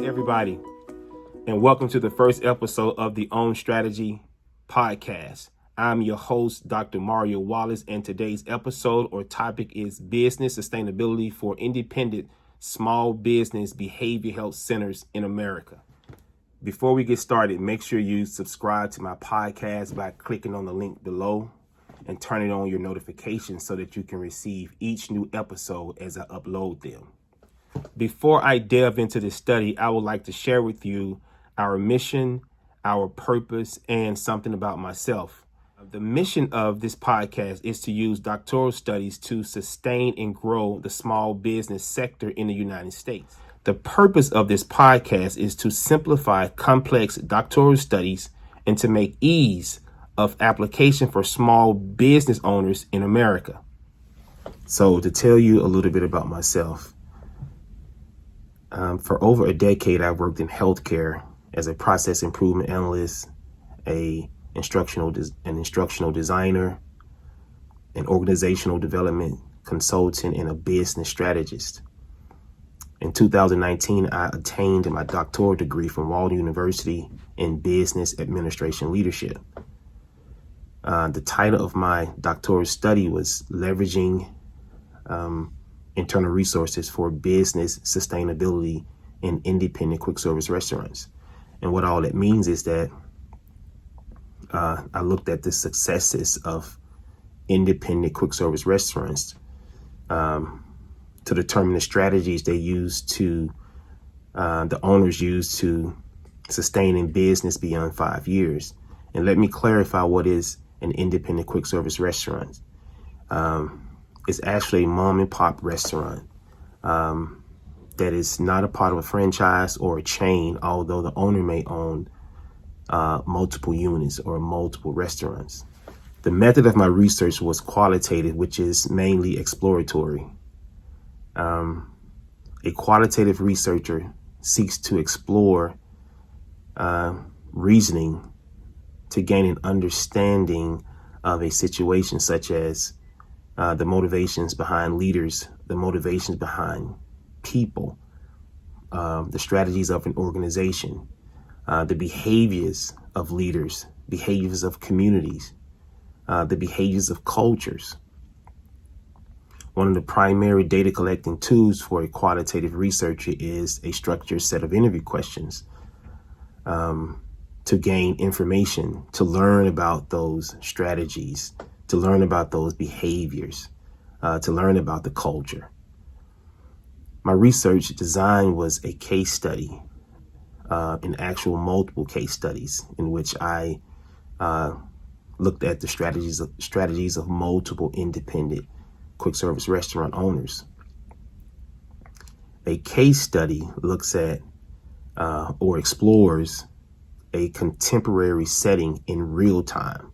everybody, and welcome to the first episode of the OnStrategy Podcast. I'm your host, Dr. Mario Wallace, and today's episode or topic is business sustainability for independent small business behavior health centers in America. Before we get started, make sure you subscribe to my podcast by clicking on the link below and turning on your notifications so that you can receive each new episode as I upload them. Before I delve into this study, I would like to share with you our mission, our purpose, and something about myself. The mission of this podcast is to use doctoral studies to sustain and grow the small business sector in the United States. The purpose of this podcast is to simplify complex doctoral studies and to make ease of application for small business owners in America. So to tell you a little bit about myself, for over a decade, I've worked in healthcare as a process improvement analyst, an instructional designer, an organizational development consultant, and a business strategist. In 2019, I attained my doctoral degree from Walden University in business administration leadership. The title of my doctoral study was leveraging internal resources for business sustainability in independent quick service restaurants. And what all that means is that I looked at the successes of independent quick service restaurants to determine the strategies they use to, the owners use to sustain in business beyond 5 years. And let me clarify what is an independent quick service restaurant. It's actually a mom and pop restaurant that is not a part of a franchise or a chain, although the owner may own multiple units or multiple restaurants. The method of my research was qualitative, which is mainly exploratory. A qualitative researcher seeks to explore reasoning to gain an understanding of a situation, such as the motivations behind leaders, the motivations behind people, the strategies of an organization, the behaviors of leaders, behaviors of communities, the behaviors of cultures. One of the primary data collecting tools for a qualitative researcher is a structured set of interview questions to gain information, to learn about those strategies, to learn about those behaviors, to learn about the culture. My research design was a case study, an actual multiple case studies in which I looked at the strategies of multiple independent quick service restaurant owners. A case study looks at or explores a contemporary setting in real time.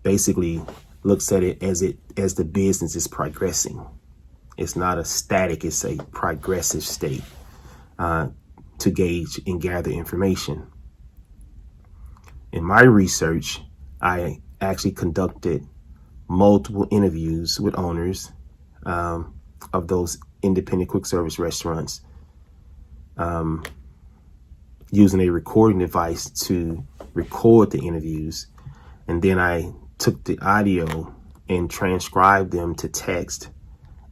Basically looks at it as the business is progressing. It's not a static, it's a progressive state to gauge and gather information. In my research, I actually conducted multiple interviews with owners of those independent quick service restaurants using a recording device to record the interviews. And then I took the audio and transcribed them to text,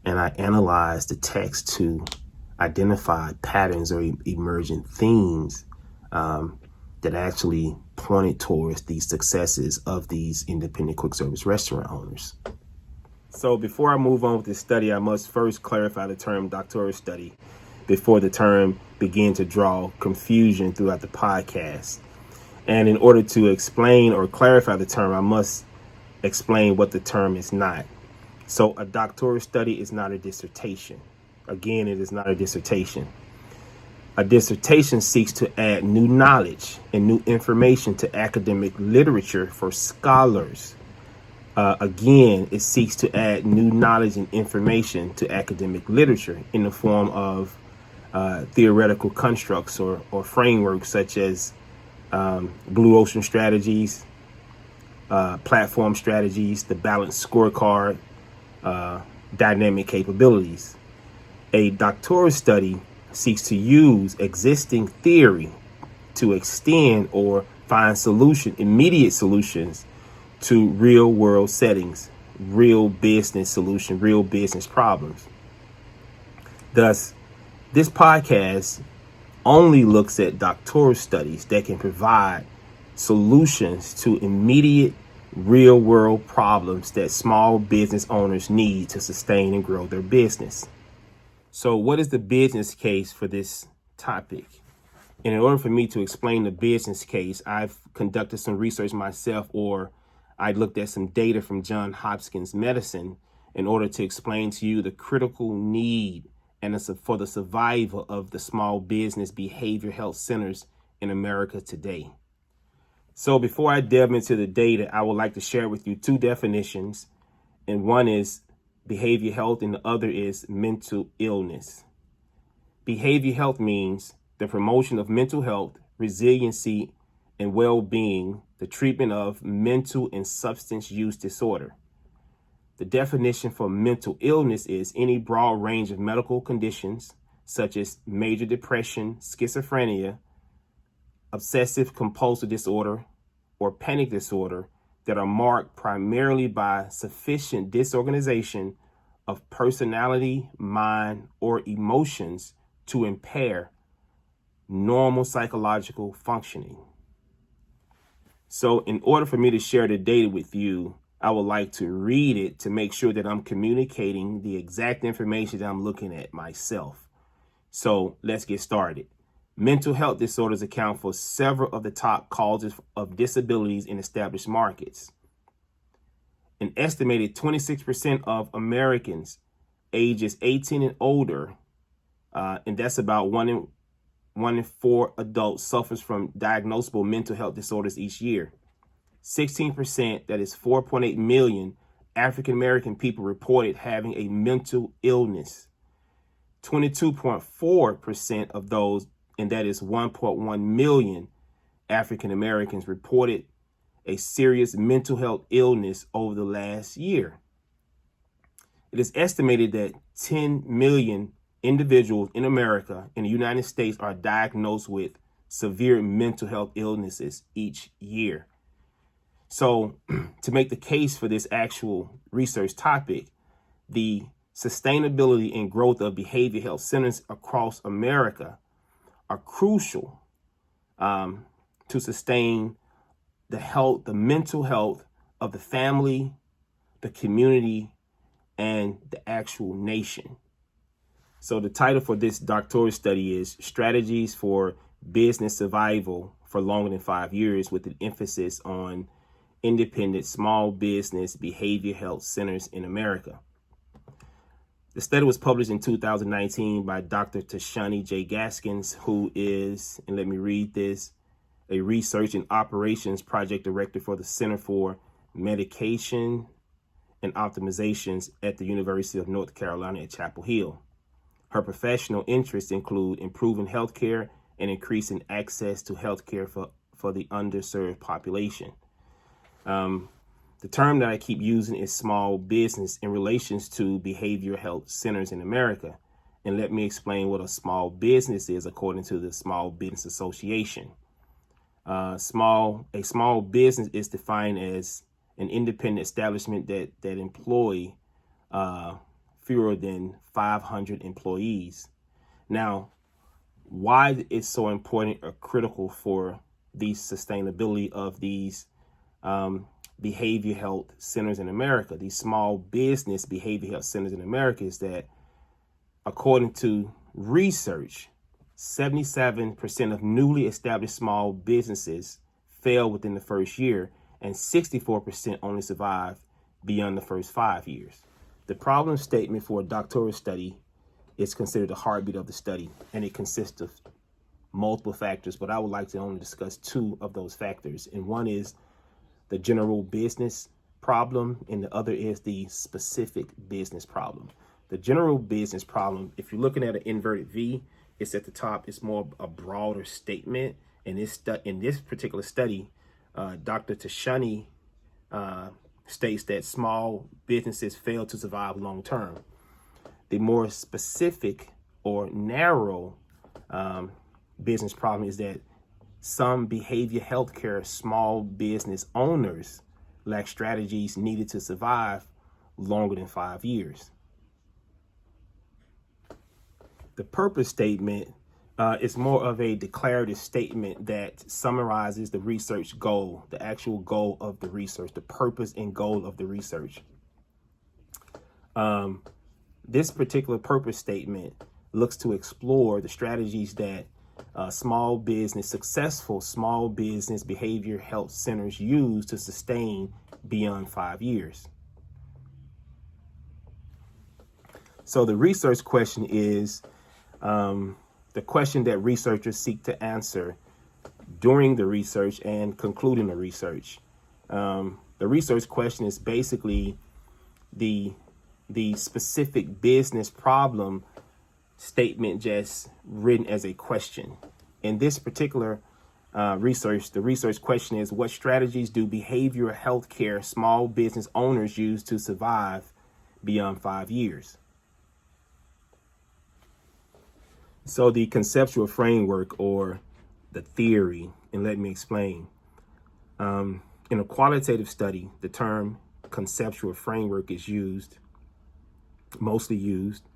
and I analyzed the text to identify patterns or emergent themes that actually pointed towards the successes of these independent quick service restaurant owners. So before I move on with this study, I must first clarify the term doctoral study before the term begin to draw confusion throughout the podcast. And in order to explain or clarify the term, I must explain what the term is not. So a doctoral study is not a dissertation. Again, it is not a dissertation. A dissertation seeks to add new knowledge and new information to academic literature for scholars. Again, it seeks to add new knowledge and information to academic literature in the form of theoretical constructs or frameworks such as blue ocean strategies, platform strategies, the balanced scorecard, dynamic capabilities. A doctoral study seeks to use existing theory to extend or find immediate solutions to real world settings, real business solution, real business problems. Thus, this podcast only looks at doctoral studies that can provide solutions to immediate real world problems that small business owners need to sustain and grow their business. So what is the business case for this topic? And in order for me to explain the business case, I've conducted some research myself, or I looked at some data from Johns Hopkins Medicine in order to explain to you the critical need and for the survival of the small business behavioral health centers in America today. So before I delve into the data, I would like to share with you two definitions, and one is behavioral health and the other is mental illness. Behavioral health means the promotion of mental health, resiliency, and well-being, the treatment of mental and substance use disorder. The definition for mental illness is any broad range of medical conditions such as major depression, schizophrenia, obsessive compulsive disorder, or panic disorder that are marked primarily by sufficient disorganization of personality, mind, or emotions to impair normal psychological functioning. So in order for me to share the data with you, I would like to read it to make sure that I'm communicating the exact information that I'm looking at myself. So let's get started. Mental health disorders account for several of the top causes of disabilities in established markets. An estimated 26% of Americans ages 18 and older, and that's about one in four adults, suffers from diagnosable mental health disorders each year. 16%, that is 4.8 million African American people, reported having a mental illness. 22.4% of those, and that is 1.1 million African Americans, reported a serious mental health illness over the last year. It is estimated that 10 million individuals in America, in the United States, are diagnosed with severe mental health illnesses each year. So to make the case for this actual research topic, the sustainability and growth of behavioral health centers across America are crucial to sustain the mental health of the family, the community, and the actual nation. So the title for this doctoral study is Strategies for Business Survival for Longer than 5 Years, with an emphasis on independent small business behavioral health centers in America. The study was published in 2019 by Dr. Tashani J. Gaskins, who is, and let me read this, a research and operations project director for the Center for Medication and Optimizations at the University of North Carolina at Chapel Hill. Her professional interests include improving healthcare and increasing access to healthcare for the underserved population. The term that I keep using is small business in relations to behavioral health centers in America. And let me explain what a small business is according to the Small Business Association. A small business is defined as an independent establishment that employ fewer than 500 employees. Now, why it's so important or critical for the sustainability of these behavioral health centers in America, these small business behavioral health centers in America, is that according to research, 77% of newly established small businesses fail within the first year, and 64% only survive beyond the first 5 years. The problem statement for a doctoral study is considered the heartbeat of the study, and it consists of multiple factors, but I would like to only discuss two of those factors. And one is the general business problem, and the other is the specific business problem. The general business problem, if you're looking at an inverted V, it's at the top. It's more a broader statement. In this particular study, Dr. Tashani states that small businesses fail to survive long term. The more specific or narrow business problem is that some behavior healthcare small business owners lack strategies needed to survive longer than 5 years. The purpose statement is more of a declarative statement that summarizes the research goal, the actual goal of the research, the purpose and goal of the research. This particular purpose statement looks to explore the strategies that successful small business behavior health centers use to sustain beyond 5 years. So the research question is the question that researchers seek to answer during the research and concluding the research. The research question is basically the specific business problem statement just written as a question. In this particular research, the research question is, what strategies do behavioral healthcare small business owners use to survive beyond 5 years? So the conceptual framework, or the theory, and let me explain. In a qualitative study, the term conceptual framework is mostly used.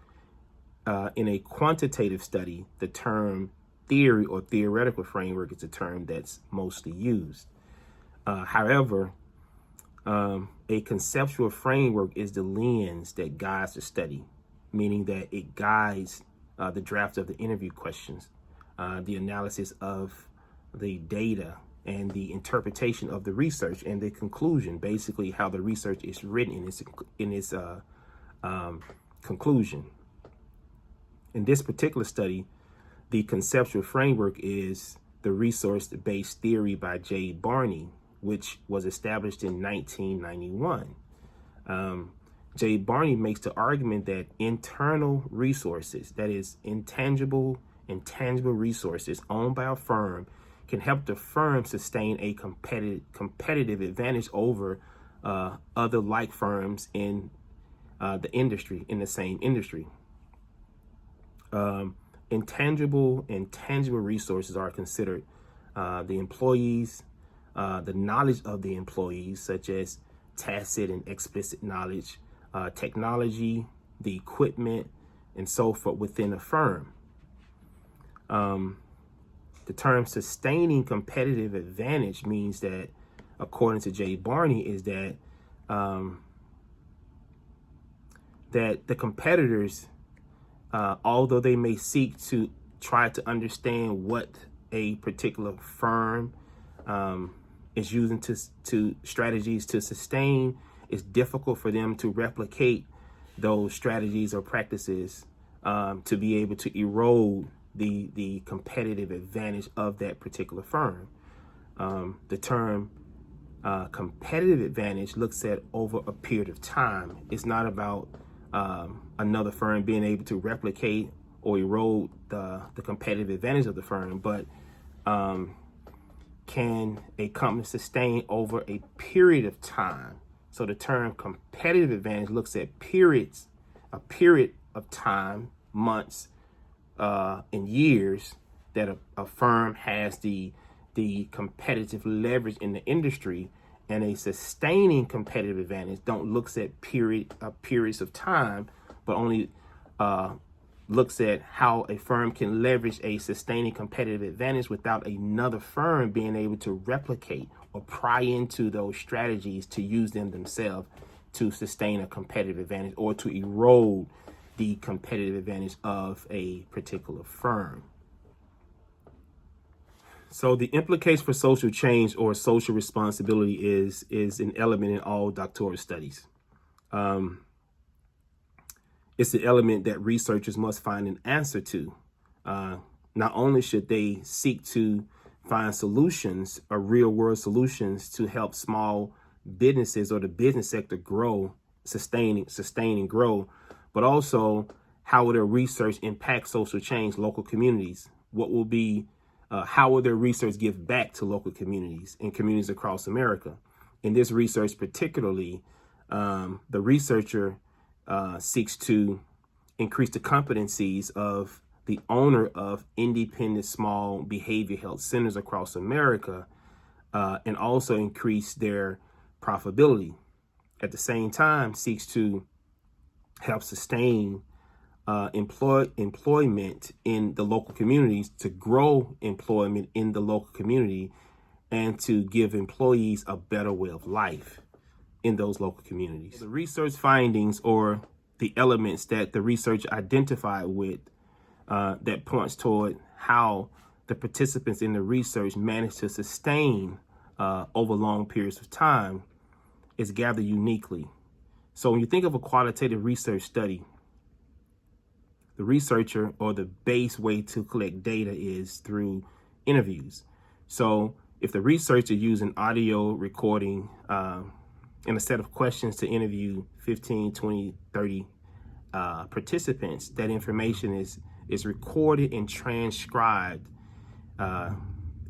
In a quantitative study, the term theory or theoretical framework is a term that's mostly used. However, a conceptual framework is the lens that guides the study, meaning that it guides the draft of the interview questions, the analysis of the data, and the interpretation of the research, and the conclusion, basically how the research is written in its conclusion. In this particular study, the conceptual framework is the resource-based theory by J. Barney, which was established in 1991. J. Barney makes the argument that internal resources, that is intangible and tangible resources owned by a firm, can help the firm sustain a competitive advantage over other like firms in the same industry. Intangible and tangible resources are considered the employees, the knowledge of the employees, such as tacit and explicit knowledge, technology, the equipment, and so forth within a firm. The term sustaining competitive advantage means that, according to J. Barney, is that that the competitors, although they may seek to try to understand what a particular firm is using to strategies to sustain, it's difficult for them to replicate those strategies or practices to be able to erode the competitive advantage of that particular firm. The term competitive advantage looks at over a period of time. It's not about another firm being able to replicate or erode the competitive advantage of the firm, but can a company sustain over a period of time? So the term competitive advantage looks at a period of time, months, and years that a firm has the competitive leverage in the industry, and a sustaining competitive advantage don't looks at periods of time, but only looks at how a firm can leverage a sustaining competitive advantage without another firm being able to replicate or pry into those strategies to use them themselves to sustain a competitive advantage or to erode the competitive advantage of a particular firm. So the implication for social change or social responsibility is an element in all doctoral studies. It's an element that researchers must find an answer to. Not only should they seek to find solutions or real world solutions to help small businesses or the business sector grow, sustain and grow, but also how will their research impact social change, local communities? How will their research give back to local communities and communities across America? In this research particularly, the researcher seeks to increase the competencies of the owner of independent small behavior health centers across America, and also increase their profitability. At the same time, seeks to help sustain employment in the local communities, to grow employment in the local community, and to give employees a better way of life in those local communities. The research findings, or the elements that the research identified with, that points toward how the participants in the research managed to sustain over long periods of time, is gathered uniquely. So when you think of a qualitative research study, the researcher, or the base way to collect data, is through interviews. So if the researcher used an audio recording and a set of questions to interview 15, 20, 30 participants, that information is recorded and transcribed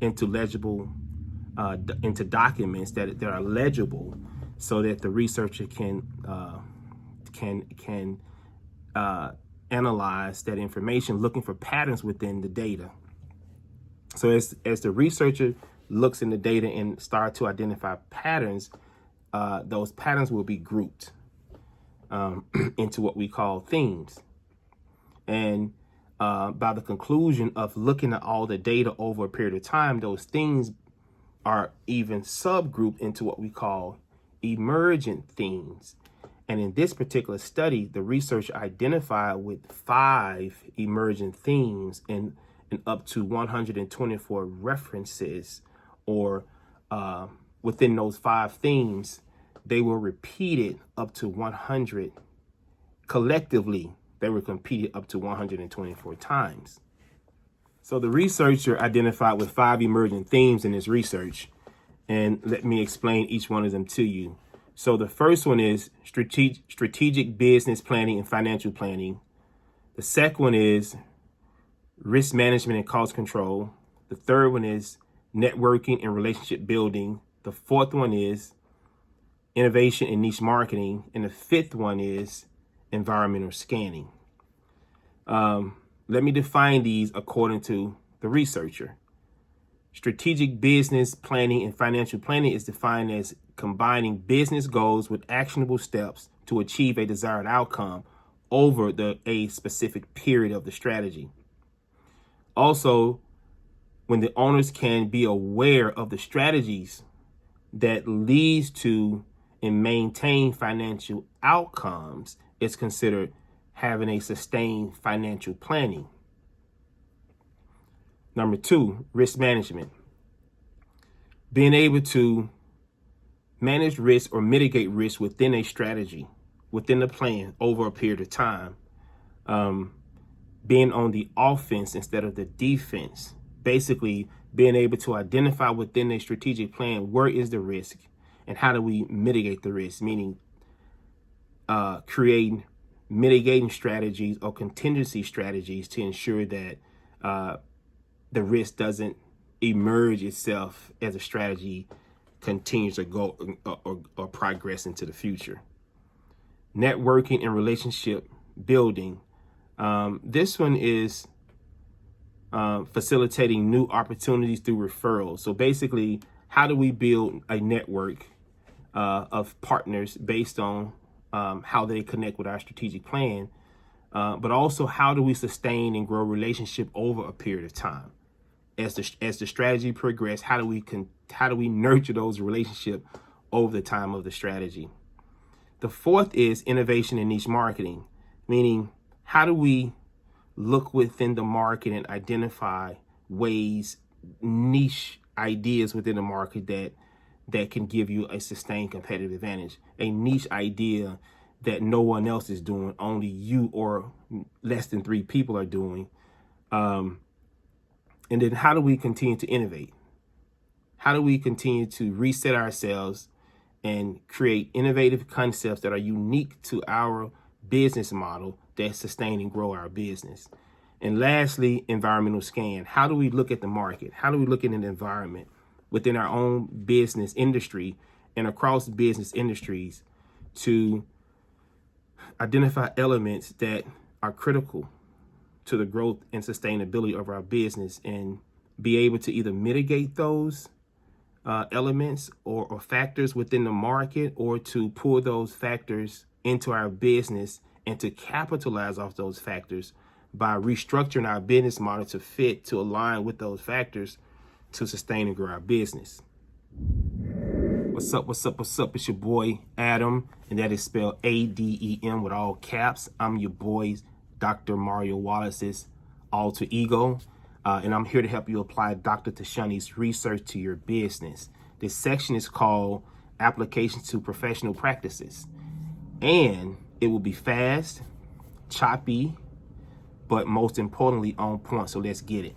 into legible, into documents that are legible, so that the researcher can analyze that information, looking for patterns within the data. So as the researcher looks in the data and start to identify patterns, those patterns will be grouped into what we call themes. And by the conclusion of looking at all the data over a period of time, those themes are even subgrouped into what we call emergent themes. And in this particular study, the research identified with 5 emergent themes and up to 124 references, or within those 5 themes, they were repeated up to 100. Collectively, they were repeated up to 124 times. So the researcher identified with 5 emergent themes in his research, and let me explain each one of them to you. So the first one is strategic business planning and financial planning. The second one is risk management and cost control. The third one is networking and relationship building. The fourth one is innovation and niche marketing. And the fifth one is environmental scanning. Let me define these according to the researcher. Strategic business planning and financial planning is defined as combining business goals with actionable steps to achieve a desired outcome over a specific period of the strategy. Also, when the owners can be aware of the strategies that leads to and maintain financial outcomes, it's considered having a sustained financial planning. Number 2, risk management. Being able to manage risk or mitigate risk within a strategy, within the plan over a period of time. Being on the offense instead of the defense. Basically, being able to identify within a strategic plan, where is the risk and how do we mitigate the risk, meaning creating mitigating strategies or contingency strategies to ensure that the risk doesn't emerge itself as a strategy continues to go or progress into the future. Networking and relationship building. This one is facilitating new opportunities through referrals. So basically, how do we build a network of partners based on how they connect with our strategic plan, but also how do we sustain and grow relationship over a period of time? As the strategy progresses, how do we nurture those relationships over the time of the strategy? The fourth is innovation and niche marketing, meaning how do we look within the market and identify ways, niche ideas within the market that can give you a sustained competitive advantage, a niche idea that no one else is doing, only you or less than 3 people are doing. And then how do we continue to innovate? How do we continue to reset ourselves and create innovative concepts that are unique to our business model that sustain and grow our business? And lastly, environmental scan. How do we look at the market? How do we look at an environment within our own business industry and across business industries to identify elements that are critical to the growth and sustainability of our business, and be able to either mitigate those elements or factors within the market, or to pull those factors into our business and to capitalize off those factors by restructuring our business model to fit, to align with those factors to sustain and grow our business. What's up, what's up, what's up? It's your boy, Adam, and that is spelled ADEM with all caps. I'm your boy, Dr. Mario Wallace's alter ego, and I'm here to help you apply Dr. Tashani's research to your business. This section is called Applications to Professional Practices, and it will be fast, choppy, but most importantly on point. So let's get it.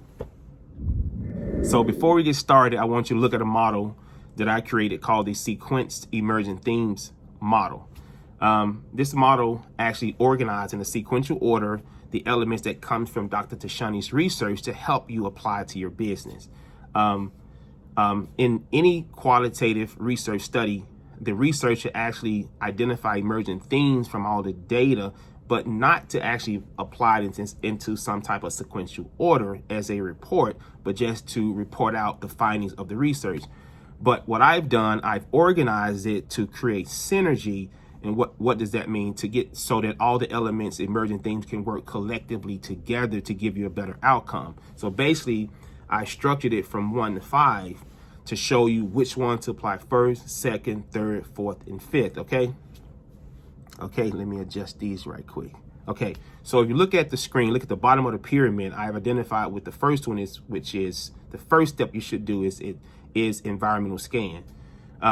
So before we get started, I want you to look at a model that I created called the Sequenced Emergent Themes model. This model actually organized in a sequential order the elements that comes from Dr. Tashani's research to help you apply to your business. In any qualitative research study, the researcher actually identify emergent themes from all the data, but not to actually apply it into some type of sequential order as a report, but just to report out the findings of the research. But what I've done, I've organized it to create synergy. And what does that mean? To get so that all the elements, emergent themes, can work collectively together to give you a better outcome. So basically, I structured it from 1 to 5 to show you which one to apply first, second, third, fourth, and fifth. Okay, let me adjust these right quick. Okay, so if you look at the screen, look at the bottom of the pyramid, I've identified with the first one which is the first step you should do is environmental scan.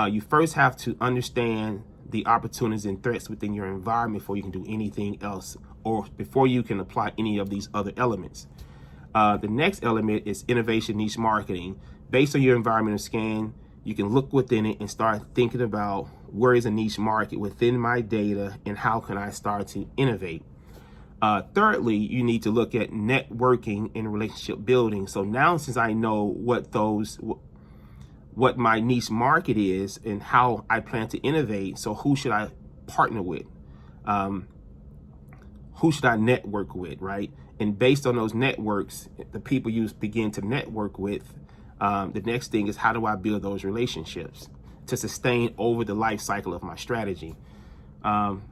You first have to understand the opportunities and threats within your environment before you can do anything else, or before you can apply any of these other elements. The next element is innovation niche marketing. Based on your environmental scan, you can look within it and start thinking about where is a niche market within my data and how can I start to innovate. Thirdly, you need to look at networking and relationship building. So now, since I know what my niche market is and how I plan to innovate, so who should I partner with? Who should I network with, right? And based on those networks, the people you begin to network with, the next thing is how do I build those relationships to sustain over the life cycle of my strategy?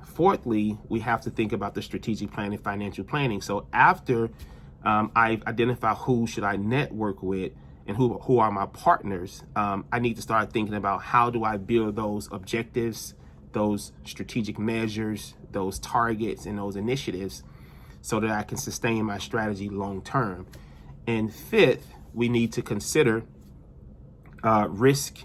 Fourthly, we have to think about the strategic planning, financial planning. So after I've identified who should I network with and who are my partners, I need to start thinking about how do I build those objectives, those strategic measures, those targets, and those initiatives so that I can sustain my strategy long term. And fifth, we need to consider risk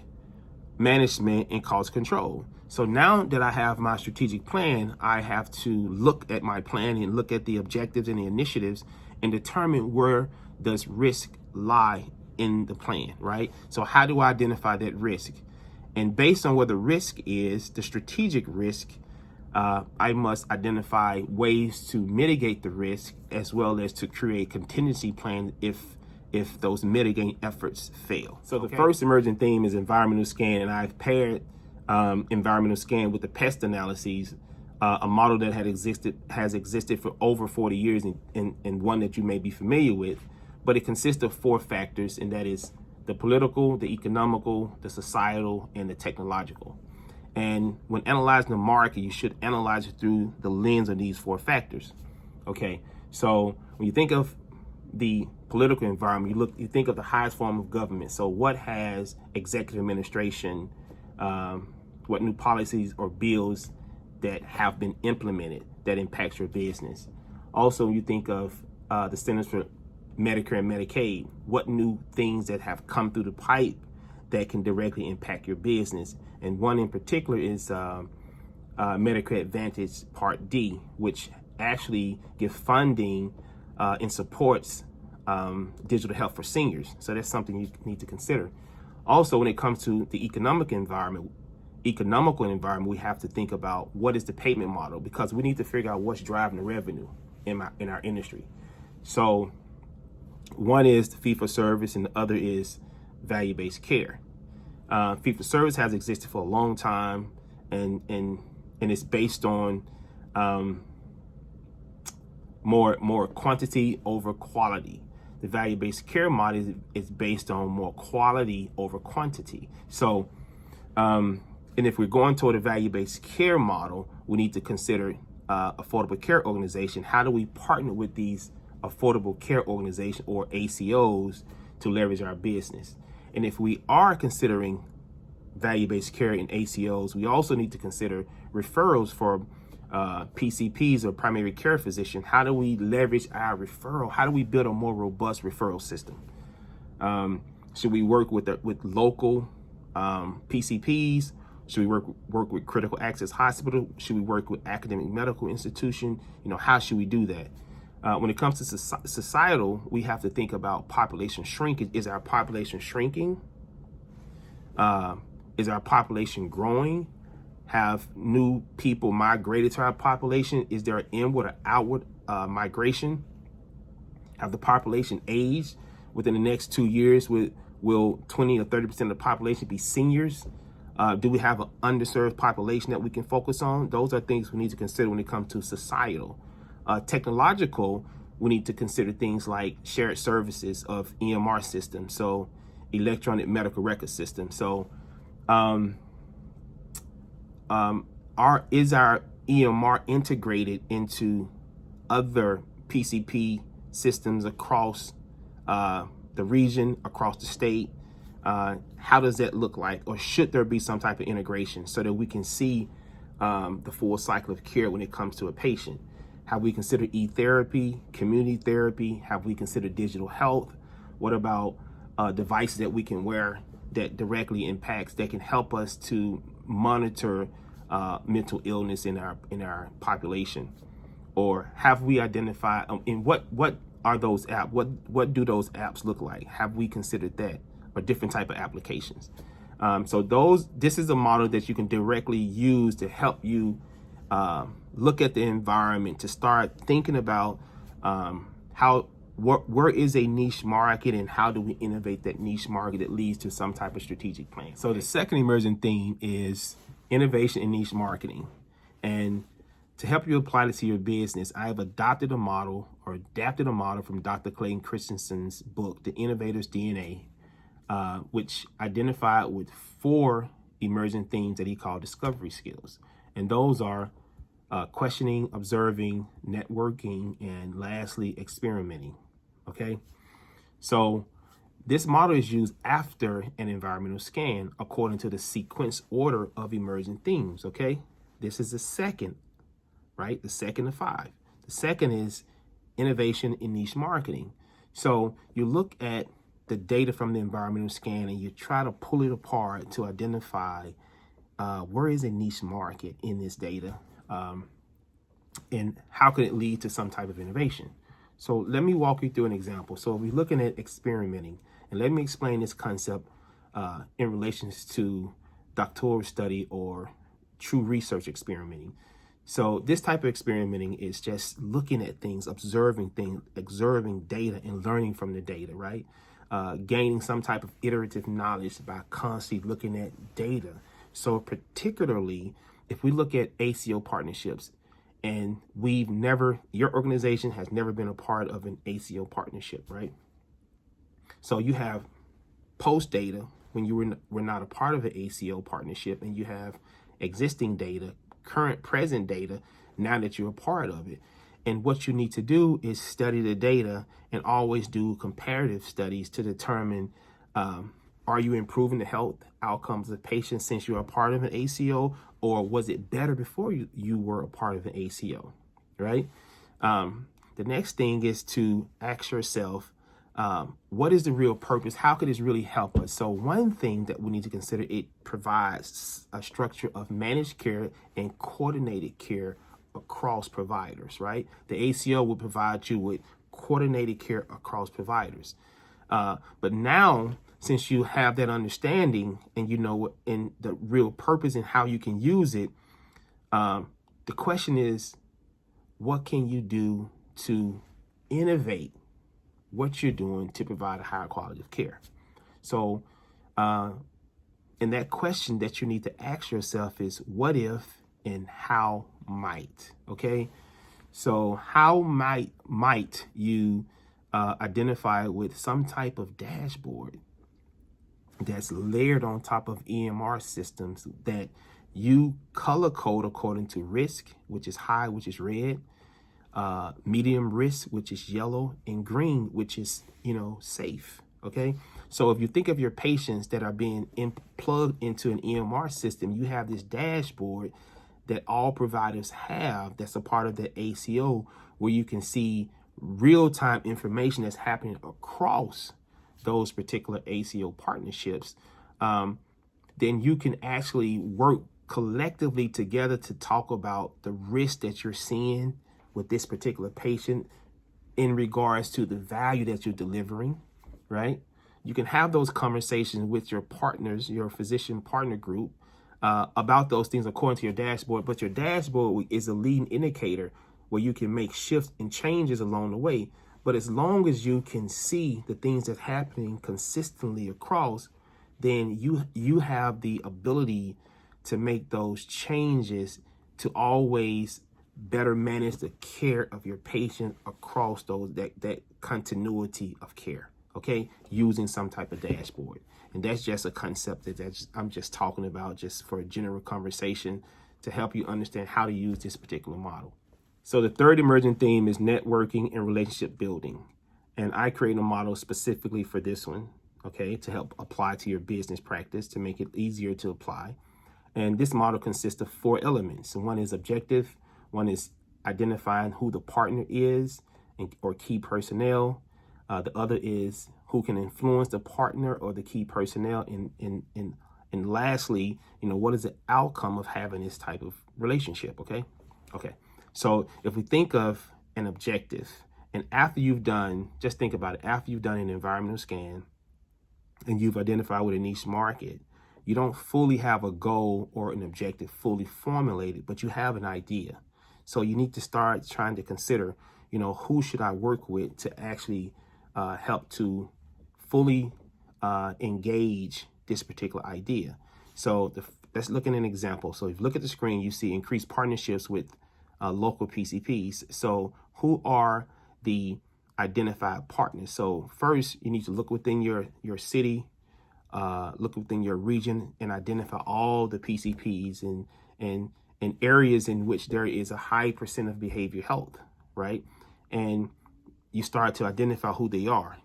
management and cost control. So now that I have my strategic plan, I have to look at my plan and look at the objectives and the initiatives and determine where does risk lie in the plan, right? So how do I identify that risk? And based on where the risk is, the strategic risk, I must identify ways to mitigate the risk as well as to create contingency plans if those mitigating efforts fail. So the first emergent theme is environmental scan, and I've paired environmental scan with the pest analyses, a model that has existed for over 40 years and one that you may be familiar with. But it consists of 4 factors, and that is the political, the economical, the societal, and the technological. And when analyzing the market, you should analyze it through the lens of these 4 factors. Okay, so when you think of the political environment, you think of the highest form of government. So what has executive administration, what new policies or bills that have been implemented that impacts your business? Also, you think of the Centers for Medicare and Medicaid, what new things that have come through the pipe that can directly impact your business. And one in particular is Medicare Advantage Part D, which actually gives funding and supports digital health for seniors. So that's something you need to consider. Also, when it comes to the economical environment, we have to think about what is the payment model, because we need to figure out what's driving the revenue in our industry. So one is the fee for service and the other is value-based care. Fee for service has existed for a long time, and it's based on more quantity over quality. The value-based care model is based on more quality over quantity. So, and if we're going toward a value-based care model, we need to consider affordable care organization. How do we partner with these affordable care organizations or ACOs to leverage our business? And if we are considering value-based care in ACOs, we also need to consider referrals for PCPs or primary care physician. How do we leverage our referral? How do we build a more robust referral system? Should we work with local PCPs? Should we work with critical access hospital? Should we work with academic medical institution? How should we do that? When it comes to societal, we have to think about population shrinkage. Is our population shrinking? Is our population growing? Have new people migrated to our population? Is there an inward or outward migration? Have the population aged? Within the next 2 years, will 20 or 30% of the population be seniors? Do we have an underserved population that we can focus on? Those are things we need to consider when it comes to societal. Technological, we need to consider things like shared services of EMR systems, so electronic medical record system. So is our EMR integrated into other PCP systems across the region, across the state? How does that look like? Or should there be some type of integration so that we can see the full cycle of care when it comes to a patient? Have we considered e-therapy, community therapy? Have we considered digital health? What about devices that we can wear that directly impacts, that can help us to monitor mental illness in our population? Or have we identified in what are those apps? What do those apps look like? Have we considered that, or different type of applications? So this is a model that you can directly use to help you look at the environment, to start thinking about where is a niche market, and how do we innovate that niche market that leads to some type of strategic plan. So the second emerging theme is innovation in niche marketing. And to help you apply this to your business, I have adapted a model from Dr. Clayton Christensen's book, The Innovator's DNA, which identified with 4 emerging themes that he called discovery skills. And those are questioning, observing, networking, and lastly, experimenting. Okay? So this model is used after an environmental scan according to the sequence order of emerging themes. Okay? This is the second, right? The second of 5. The second is innovation in niche marketing. So you look at the data from the environmental scan and you try to pull it apart to identify where is a niche market in this data, and how can it lead to some type of innovation. So let me walk you through an example. So we're looking at experimenting, and let me explain this concept in relation to doctoral study or true research experimenting. So this type of experimenting is just looking at things, observing data and learning from the data, right? Gaining some type of iterative knowledge by constantly looking at data. So particularly if we look at ACO partnerships, and your organization has never been a part of an ACO partnership, right? So you have post data when you were not a part of an ACO partnership, and you have existing data, current present data, now that you're a part of it. And what you need to do is study the data and always do comparative studies to determine, are you improving the health outcomes of patients since you're a part of an ACO, or was it better before you were a part of an ACO, right? The next thing is to ask yourself, what is the real purpose? How could this really help us? So one thing that we need to consider, it provides a structure of managed care and coordinated care across providers, right? The ACO will provide you with coordinated care across providers. But now, since you have that understanding and you know what in the real purpose and how you can use it, the question is, what can you do to innovate what you're doing to provide a higher quality of care? So, and that question that you need to ask yourself is, what if and how might, okay? So how might you identify with some type of dashboard that's layered on top of EMR systems that you color code according to risk, which is high, which is red, medium risk, which is yellow, and green, which is, safe. Okay. So if you think of your patients that are being plugged into an EMR system, you have this dashboard that all providers have that's a part of the ACO, where you can see real-time information that's happening across those particular ACO partnerships. Then you can actually work collectively together to talk about the risk that you're seeing with this particular patient in regards to the value that you're delivering, right? You can have those conversations with your partners, your physician partner group, about those things according to your dashboard. But your dashboard is a leading indicator where you can make shifts and changes along the way. But as long as you can see the things that's happening consistently across, then you have the ability to make those changes to always better manage the care of your patient across that continuity of care, okay, using some type of dashboard. And that's just a concept that I'm just talking about just for a general conversation to help you understand how to use this particular model. So the third emerging theme is networking and relationship building. And I created a model specifically for this one, okay, to help apply to your business practice, to make it easier to apply. And this model consists of 4 elements. One is objective, one is identifying who the partner is or key personnel. The other is who can influence the partner or the key personnel. And lastly, what is the outcome of having this type of relationship, okay? Okay, so if we think of an objective, and just think about it, after you've done an environmental scan and you've identified with a niche market, you don't fully have a goal or an objective fully formulated, but you have an idea. So you need to start trying to consider, who should I work with to actually help to fully engage this particular idea. So let's look at an example. So if you look at the screen, you see increased partnerships with local PCPs. So who are the identified partners? So first, you need to look within your city, look within your region, and identify all the PCPs and areas in which there is a high percent of behavioral health, right? And you start to identify who they are,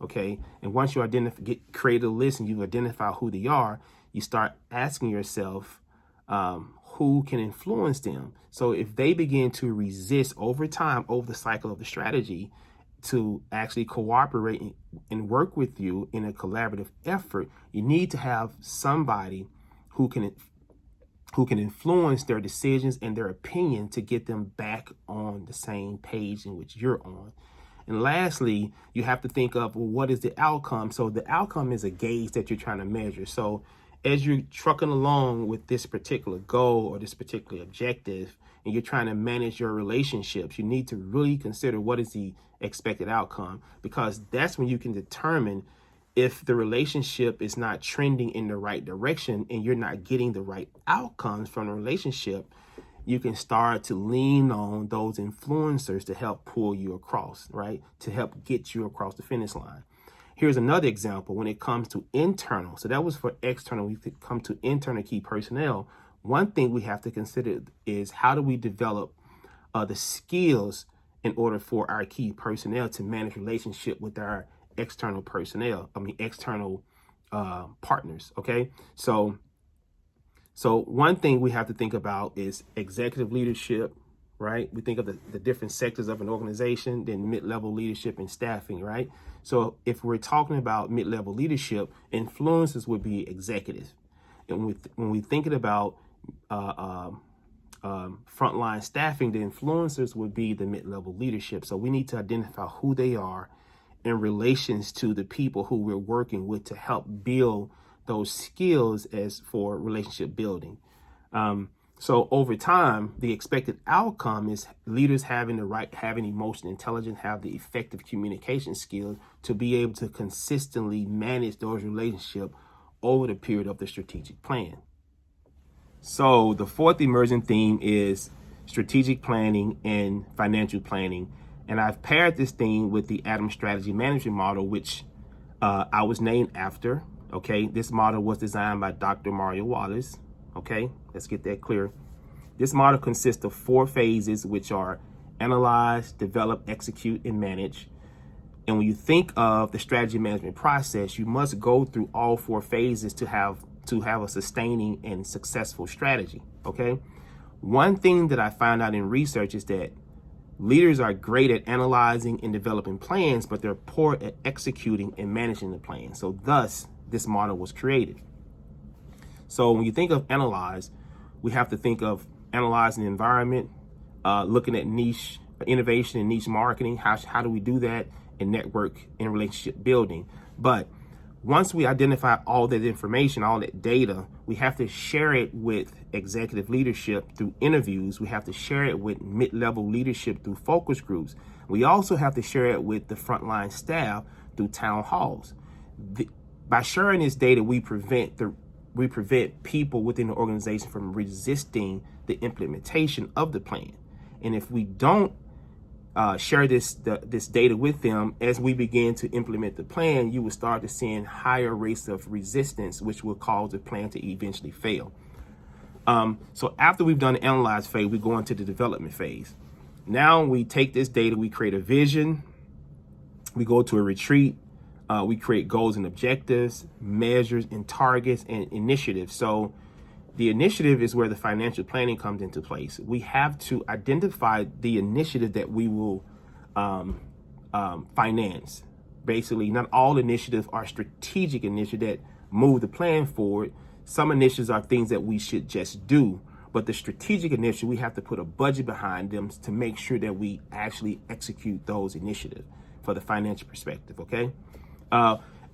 okay? And once you create a list and you identify who they are, you start asking yourself, who can influence them? So if they begin to resist over time, over the cycle of the strategy, to actually cooperate and work with you in a collaborative effort, you need to have somebody who can influence their decisions and their opinion to get them back on the same page in which you're on. And lastly, you have to think of, well, what is the outcome? So the outcome is a gauge that you're trying to measure. So as you're trucking along with this particular goal or this particular objective, and you're trying to manage your relationships, you need to really consider what is the expected outcome, because that's when you can determine if the relationship is not trending in the right direction and you're not getting the right outcomes from the relationship. You can start to lean on those influencers to help pull you across, right? To help get you across the finish line. Here's another example when it comes to internal. So that was for external. We could come to internal key personnel. One thing we have to consider is how do we develop the skills in order for our key personnel to manage relationship with our external partners, okay? So one thing we have to think about is executive leadership, right? We think of the different sectors of an organization, then mid-level leadership and staffing, right? So if we're talking about mid-level leadership, influencers would be executive. And when we thinking about frontline staffing, the influencers would be the mid-level leadership. So we need to identify who they are in relations to the people who we're working with to help build those skills as for relationship building. So over time, the expected outcome is leaders having emotional intelligence, have the effective communication skills to be able to consistently manage those relationships over the period of the strategic plan. So the fourth emerging theme is strategic planning, and financial planning. And I've paired this thing with the Adams Strategy Management Model, which I was named after. Okay, this model was designed by Dr. Mario Wallace. Okay, let's get that clear. This model consists of 4 phases, which are analyze, develop, execute, and manage. And when you think of the strategy management process, you must go through all 4 phases to have a sustaining and successful strategy. Okay, one thing that I found out in research is that leaders are great at analyzing and developing plans, but they're poor at executing and managing the plan. So thus, this model was created. So when you think of analyze, we have to think of analyzing the environment, looking at niche innovation and niche marketing. How do we do that? And network and relationship building. But once we identify all that information, all that data, we have to share it with executive leadership through interviews. We have to share it with mid-level leadership through focus groups. We also have to share it with the frontline staff through town halls. By sharing this data, we prevent people within the organization from resisting the implementation of the plan. And if we don't share this data with them as we begin to implement the plan, you will start to see higher rates of resistance, which will cause the plan to eventually fail. So after we've done the analyze phase, we go into the development phase. Now we take this data, we create a vision, we go to a retreat, we create goals and objectives, measures and targets and initiatives. So the initiative is where the financial planning comes into place. We have to identify the initiative that we will finance. Basically, not all initiatives are strategic initiatives that move the plan forward. Some initiatives are things that we should just do, but the strategic initiative, we have to put a budget behind them to make sure that we actually execute those initiatives for the financial perspective, okay?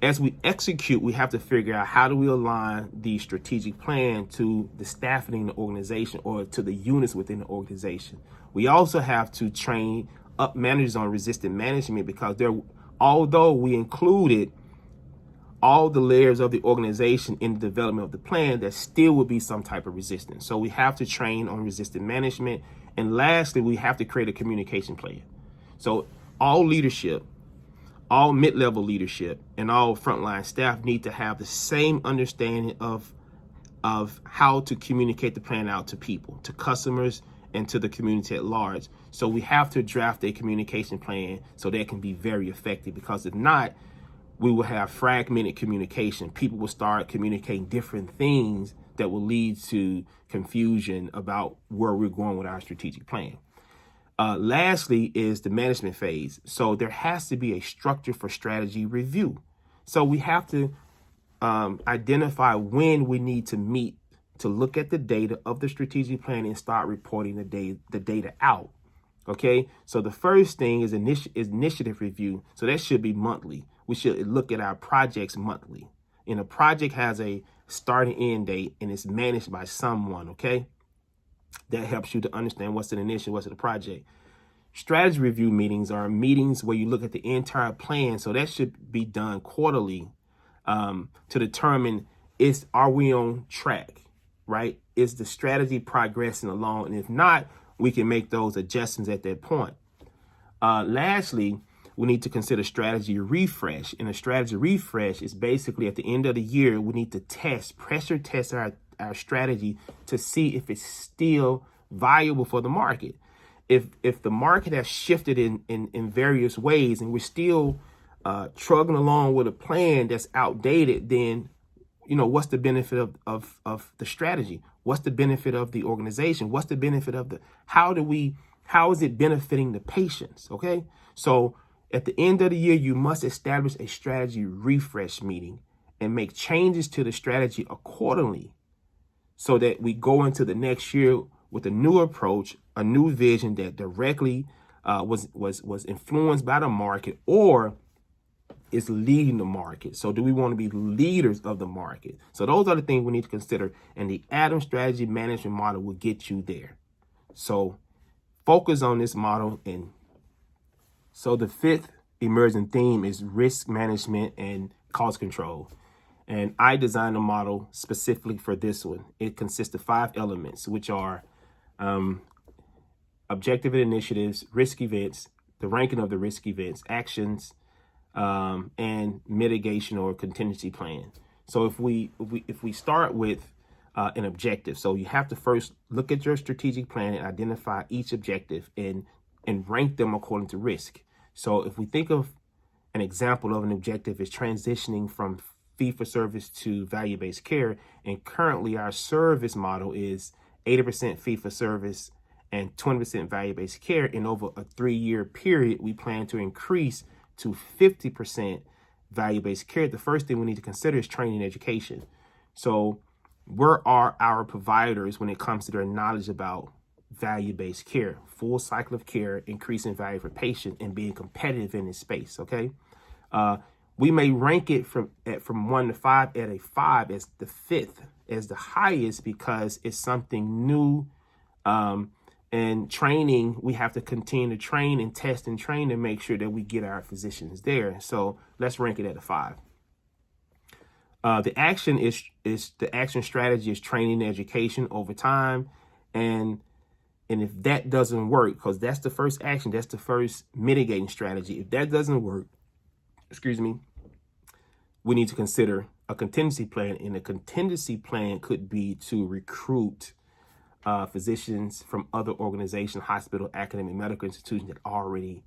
As we execute, we have to figure out how do we align the strategic plan to the staffing in the organization or to the units within the organization. We also have to train up managers on resistant management because although we included all the layers of the organization in the development of the plan, there still will be some type of resistance. So we have to train on resistant management. And lastly, we have to create a communication plan. So all leadership, all mid-level leadership, and all frontline staff need to have the same understanding of how to communicate the plan out to people, to customers, and to the community at large. So we have to draft a communication plan so that it can be very effective, because if not, we will have fragmented communication. People will start communicating different things that will lead to confusion about where we're going with our strategic plan. Lastly is the management phase. So there has to be a structure for strategy review. So we have to identify when we need to meet to look at the data of the strategic plan and start reporting the data out. Okay, so the first thing is initiative review. So that should be monthly. We should look at our projects monthly. And a project has a start and end date and it's managed by someone, okay? That helps you to understand what's an initiative, what's a project. Strategy review meetings are meetings where you look at the entire plan. So that should be done quarterly to determine are we on track, right? Is the strategy progressing along? And if not, we can make those adjustments at that point. Lastly, we need to consider strategy refresh. And a strategy refresh is basically at the end of the year, we need to pressure test our strategy to see if it's still viable for the market. If the market has shifted in various ways and we're still trugging along with a plan that's outdated, then what's the benefit of the strategy? What's the benefit of the organization? What's the benefit of how is it benefiting the patients? Okay. So at the end of the year, you must establish a strategy refresh meeting and make changes to the strategy accordingly so that we go into the next year with a new approach, a new vision that directly was influenced by the market or is leading the market. So do we want to be leaders of the market? So those are the things we need to consider. And the Adams Strategy Management Model will get you there. So focus on this model. And so the 5th emerging theme is risk management and cost control. And I designed a model specifically for this one. It consists of 5 elements, which are objective and initiatives, risk events, the ranking of the risk events, actions, and mitigation or contingency plan. So if we start with an objective, so you have to first look at your strategic plan and identify each objective and rank them according to risk. So if we think of an example of an objective is transitioning from fee-for-service to value-based care, and currently our service model is 80% fee-for-service and 20% value-based care. And over a 3-year period, we plan to increase to 50% value-based care. The first thing we need to consider is training and education. So where are our providers when it comes to their knowledge about value-based care, full cycle of care, increasing value for patients, and being competitive in this space? Okay. We may rank it from 1 to 5 at a 5 as the 5th, as the highest, because it's something new. And training, we have to continue to train and test and train to make sure that we get our physicians there. So let's rank it at a 5. The action is the action strategy is training and education over time. And if that doesn't work, because that's the first action, that's the first mitigating strategy. If that doesn't work, we need to consider a contingency plan. And a contingency plan could be to recruit physicians from other organizations, hospital, academic, medical institutions that already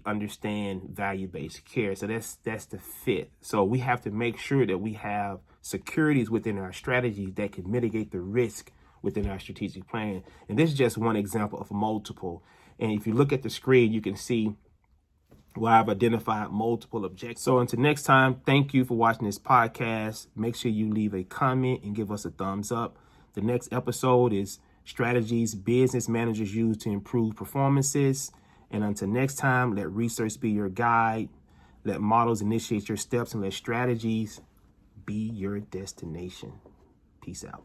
understand value-based care. So that's the 5th. So we have to make sure that we have securities within our strategies that can mitigate the risk within our strategic plan. And this is just one example of multiple. And if you look at the screen, you can see where I've identified multiple objectives. So until next time, thank you for watching this podcast. Make sure you leave a comment and give us a thumbs up. The next episode is strategies business managers use to improve performances. And until next time, let research be your guide. Let models initiate your steps, and let strategies be your destination. Peace out.